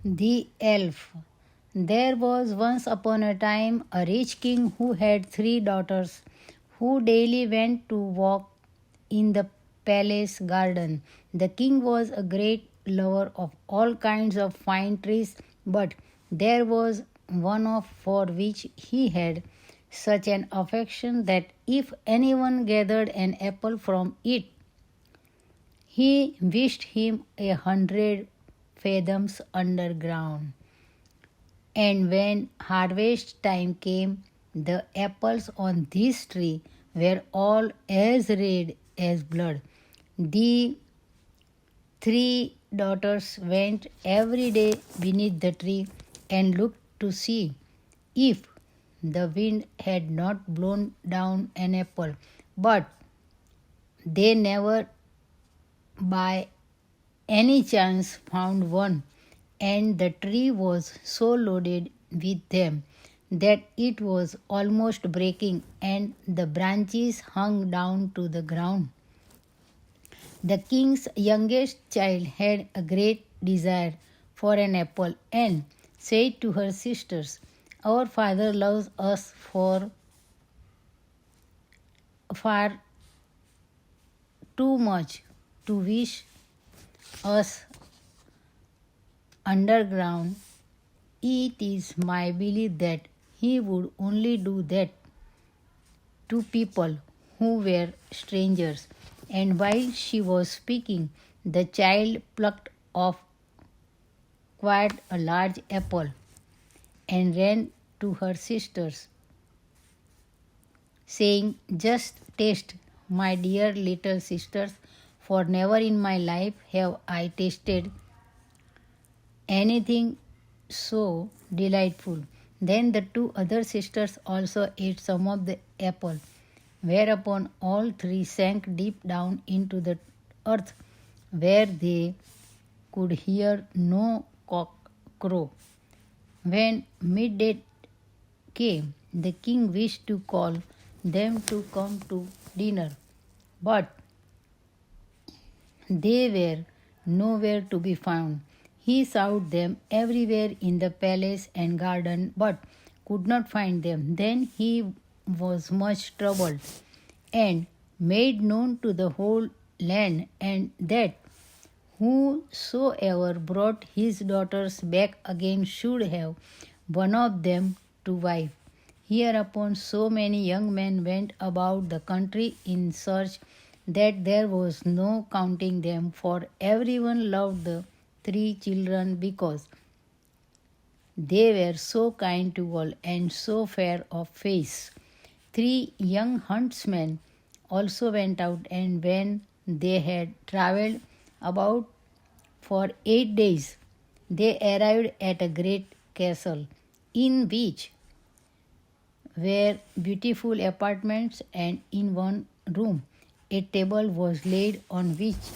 The Elf. There was once upon a time a rich king who had 3 daughters who daily went to walk in the palace garden. The king was a great lover of all kinds of fine trees, but there was one of for which he had such an affection that if anyone gathered an apple from it, he wished him 100 fathoms underground. And when harvest time came, the apples on this tree were all as red as blood. The 3 daughters went every day beneath the tree and looked to see if the wind had not blown down an apple, but they never by any chance found one, and the tree was so loaded with them that it was almost breaking and the branches hung down to the ground. The king's youngest child had a great desire for an apple and said to her sisters, "Our father loves us for far too much to wish us underground. It is my belief that he would only do that to people who were strangers." And while she was speaking, the child plucked off quite a large apple and ran to her sisters, saying, "Just taste, my dear little sisters, for never in my life have I tasted anything so delightful." Then the 2 other sisters also ate some of the apple, whereupon all 3 sank deep down into the earth, where they could hear no cock crow. When midday came, the king wished to call them to come to dinner, but they were nowhere to be found. He sought them everywhere in the palace and garden, but could not find them. Then he was much troubled and made known to the whole land and that whosoever brought his daughters back again should have one of them to wife. Hereupon so many young men went about the country in search that there was no counting them, for everyone loved the 3 children because they were so kind to all and so fair of face. 3 young huntsmen also went out, and when they had travelled about for 8 days, they arrived at a great castle, in which were beautiful apartments, and in one room a table was laid on which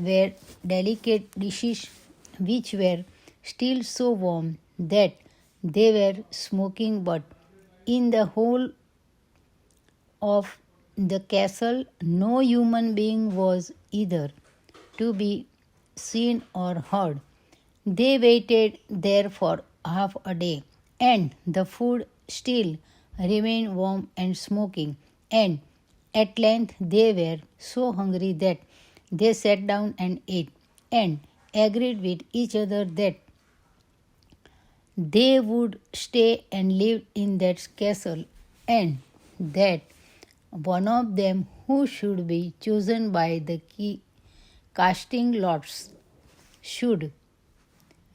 were delicate dishes which were still so warm that they were smoking, but in the whole of the castle no human being was either to be seen or heard. They waited there for half a day, and the food still remained warm and smoking, and at length they were so hungry that they sat down and ate, and agreed with each other that they would stay and live in that castle, and that one of them who should be chosen by the casting lots should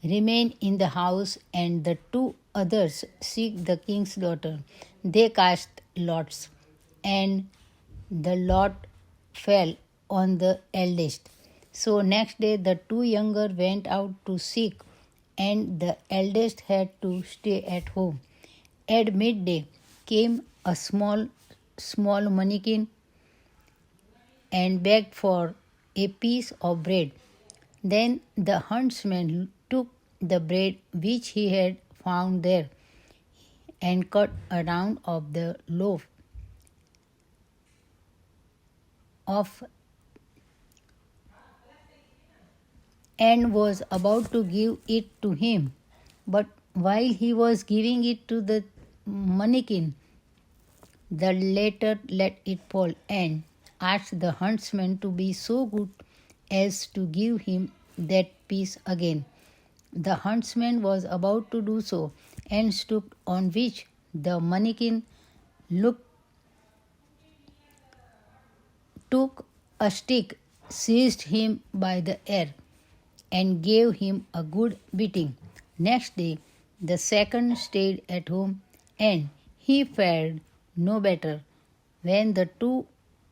remain in the house, and the 2 others seek the king's daughter. They cast lots, and the lot fell on the eldest. So next day the 2 younger went out to seek, and the eldest had to stay at home. At midday came a small mannikin and begged for a piece of bread. Then the huntsman took the bread which he had found there and cut a round of the loaf of and was about to give it to him. But while he was giving it to the mannikin, the latter let it fall and asked the huntsman to be so good as to give him that piece again. The huntsman was about to do so and stooped, on which the mannikin looked, took a stick, seized him by the ear, and gave him a good beating. Next day, the second stayed at home, and he fared no better. When the two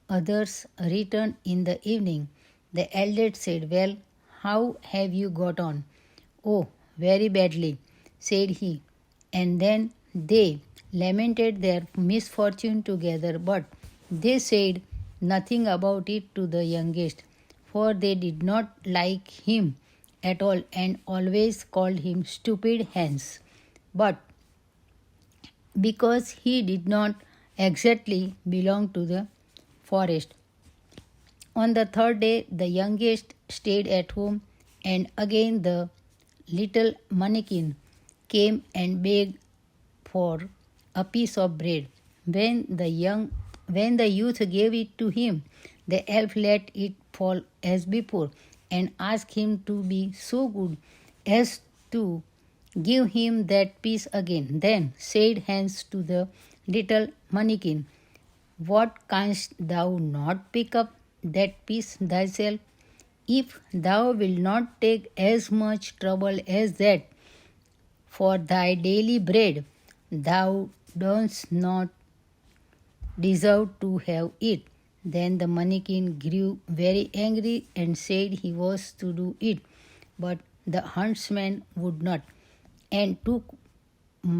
others returned in the evening, the eldest said, "Well, how have you got on?" "Oh, very badly," said he. And then they lamented their misfortune together, but they said nothing about it to the youngest, for they did not like him at all and always called him Stupid Hans. But because he did not exactly belong to the forest. On the third day, the youngest stayed at home, and again the little mannikin came and begged for a piece of bread. When the youth gave it to him, the elf let it fall as before and asked him to be so good as to give him that piece again. Then said Hans to the little mannikin, "What, canst thou not pick up that piece thyself? If thou wilt not take as much trouble as that for thy daily bread, thou dost not deserve to have it." Then the mannikin grew very angry and said he was to do it. But the huntsman would not, and took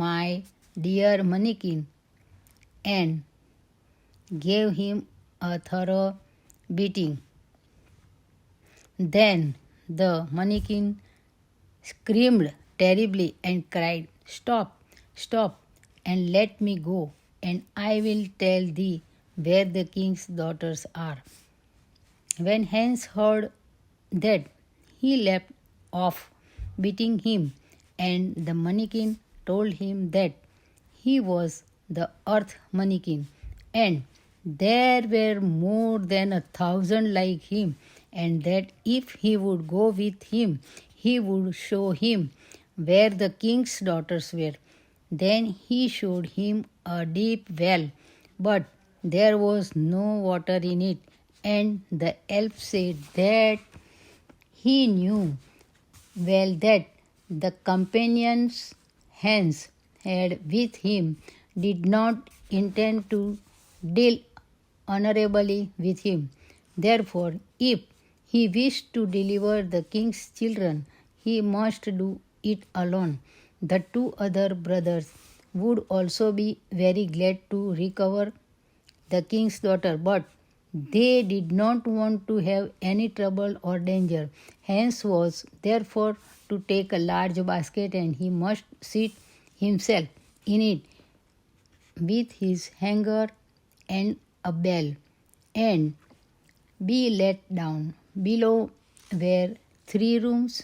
my dear mannikin and gave him a thorough beating. Then the mannikin screamed terribly and cried, "Stop, stop, and let me go, and I will tell thee where the king's daughters are." When Hans heard that, he left off beating him, and the mannikin told him that he was the earth mannikin, and there were more than 1,000 like him, and that if he would go with him, he would show him where the king's daughters were. Then he showed him a deep well, but there was no water in it, and the elf said that he knew well that the companions Hans had with him did not intend to deal honorably with him. Therefore, if he wished to deliver the king's children, he must do it alone. The two other brothers would also be very glad to recover the king's daughter, but they did not want to have any trouble or danger. Hans was therefore to take a large basket, and he must seat himself in it with his hanger and a bell, and be let down. Below were 3 rooms,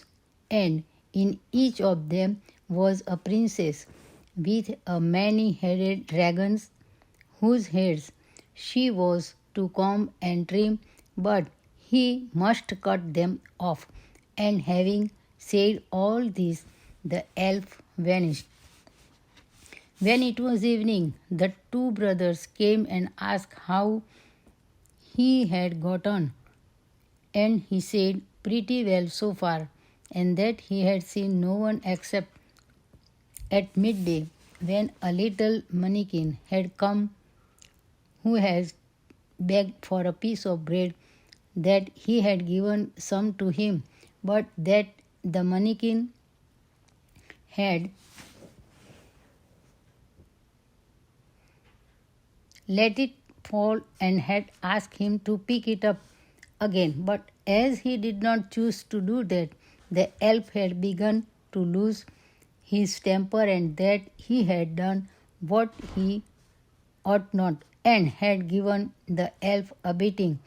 and in each of them was a princess with a many-headed dragon, whose heads she was to comb and trim, but he must cut them off. And having said all this, the elf vanished. When it was evening, the two brothers came and asked how he had got on, and he said pretty well so far, and that he had seen no one except at midday, when a little mannikin had come who had begged for a piece of bread, that he had given some to him, but that the mannikin had let it fall and had asked him to pick it up again. But as he did not choose to do that, the elf had begun to lose his temper, and that he had done what he ought not, and had given the elf a beating,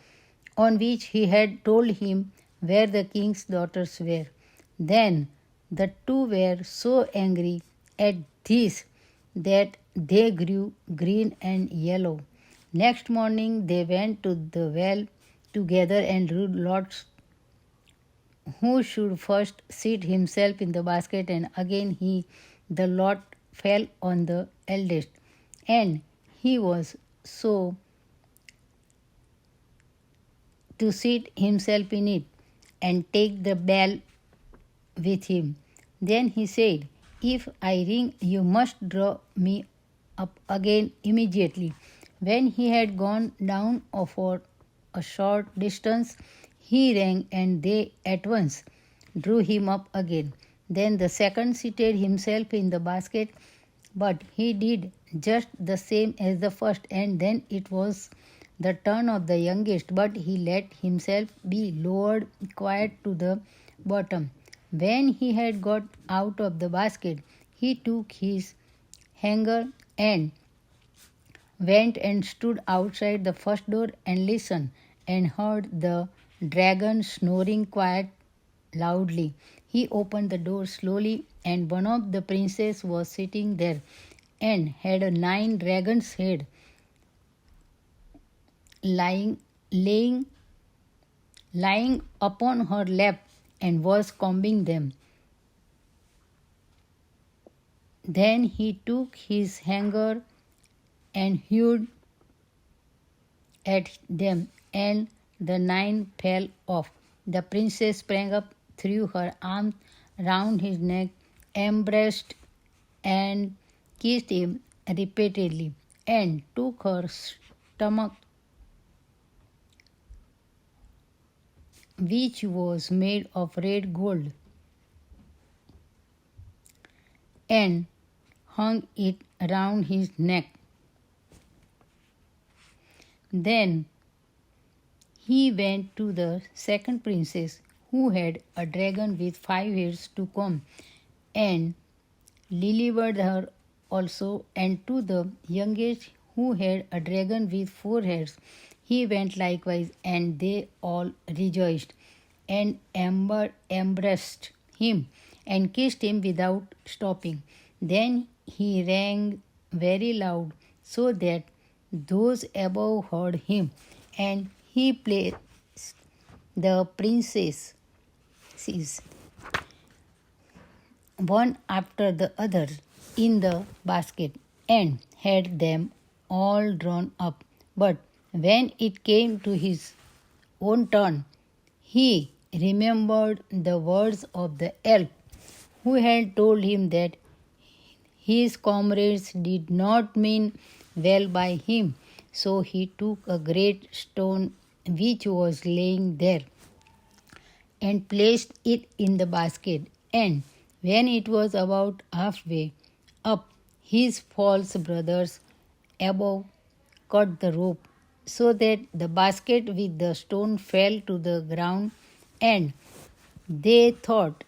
on which he had told him where the king's daughters were. Then the two were so angry at this that they grew green and yellow. Next morning they went to the well together and ruled lots who should first seat himself in the basket, and again the lot fell on the eldest, and he was so to seat himself in it and take the bell with him. Then he said, "If I ring, you must draw me up again immediately." When he had gone down for a short distance, he rang, and they at once drew him up again. Then the second seated himself in the basket, but he did just the same as the first, and then it was the turn of the youngest, but he let himself be lowered quite to the bottom. When he had got out of the basket, he took his hanger and went and stood outside the first door and listened, and heard the dragon snoring quite loudly. He opened the door slowly, and one of the princes was sitting there, and had a 9 dragon's head laying upon her lap, and was combing them. Then he took his hanger and hewed at them, and the 9 fell off. The princess sprang up, threw her arms round his neck, embraced and kissed him repeatedly, and took her stomach, which was made of red gold, and hung it round his neck. Then he went to the second princess, who had a dragon with 5 heads, to come and delivered her also, and to the youngest, who had a dragon with 4 heads, he went likewise, and they all rejoiced, and embraced him, and kissed him without stopping. Then he rang very loud, so that those above heard him, and he placed the princesses one after the other in the basket, and had them all drawn up. But when it came to his own turn, he remembered the words of the elf, who had told him that his comrades did not mean well by him. So he took a great stone which was lying there, and placed it in the basket, and when it was about halfway up, his false brothers above cut the rope, so that the basket with the stone fell to the ground, and they thought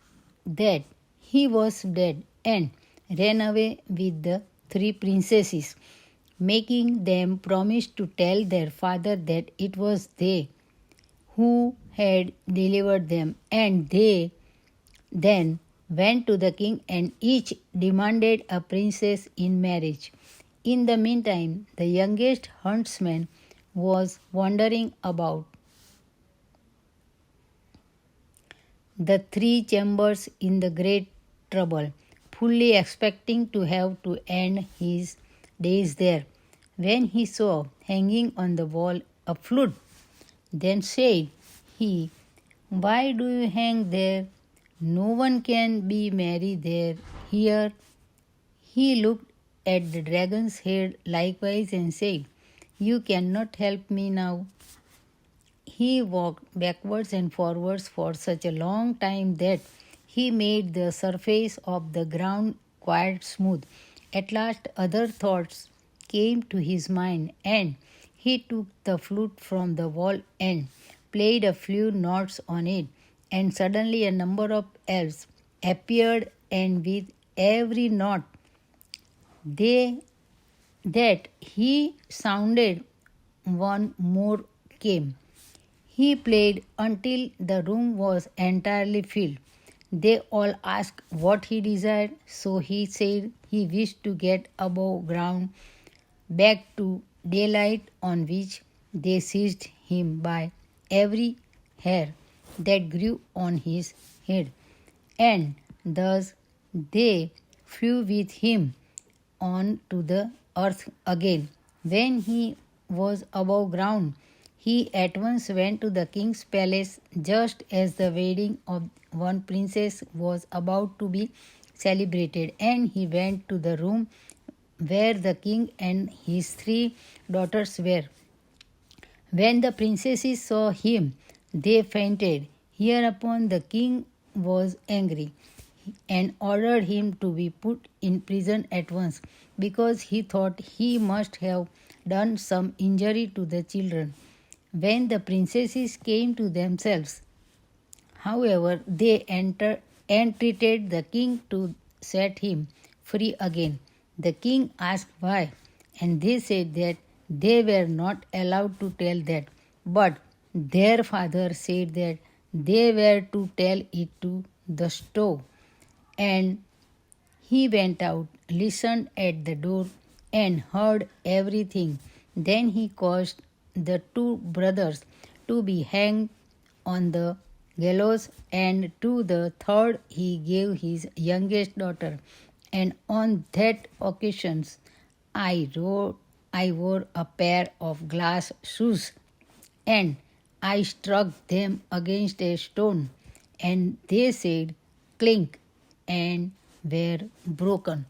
that he was dead, and ran away with the 3 princesses, making them promise to tell their father that it was they who had delivered them. And they then went to the king, and each demanded a princess in marriage. In the meantime, the youngest huntsman was wandering about the 3 chambers in the great trouble, fully expecting to have to end his days there, when he saw hanging on the wall a flute. Then said he, "Why do you hang there? No one can be merry there. Here." He looked at the dragon's head likewise, and said, "You cannot help me now." He walked backwards and forwards for such a long time that he made the surface of the ground quite smooth. At last other thoughts came to his mind, and he took the flute from the wall and played a few notes on it, and suddenly a number of elves appeared, and with every note that he sounded, one more came. He played until the room was entirely filled. They all asked what he desired, so he said he wished to get above ground, back to daylight, on which they seized him by every hair that grew on his head, and thus they flew with him on to the earth again. When he was above ground, he at once went to the king's palace just as the wedding of one princess was about to be celebrated, and he went to the room where the king and his three daughters were. When the princesses saw him, they fainted. Hereupon the king was angry and ordered him to be put in prison at once, because he thought he must have done some injury to the children. When the princesses came to themselves, however, they entreated the king to set him free again. The king asked why, and they said that they were not allowed to tell that, but their father said that they were to tell it to the stove. And he went out, listened at the door, and heard everything. Then he caused the two brothers to be hanged on the gallows, and to the third he gave his youngest daughter. And on that occasion I wore a pair of glass shoes, and I struck them against a stone, and they said, clink, and were broken.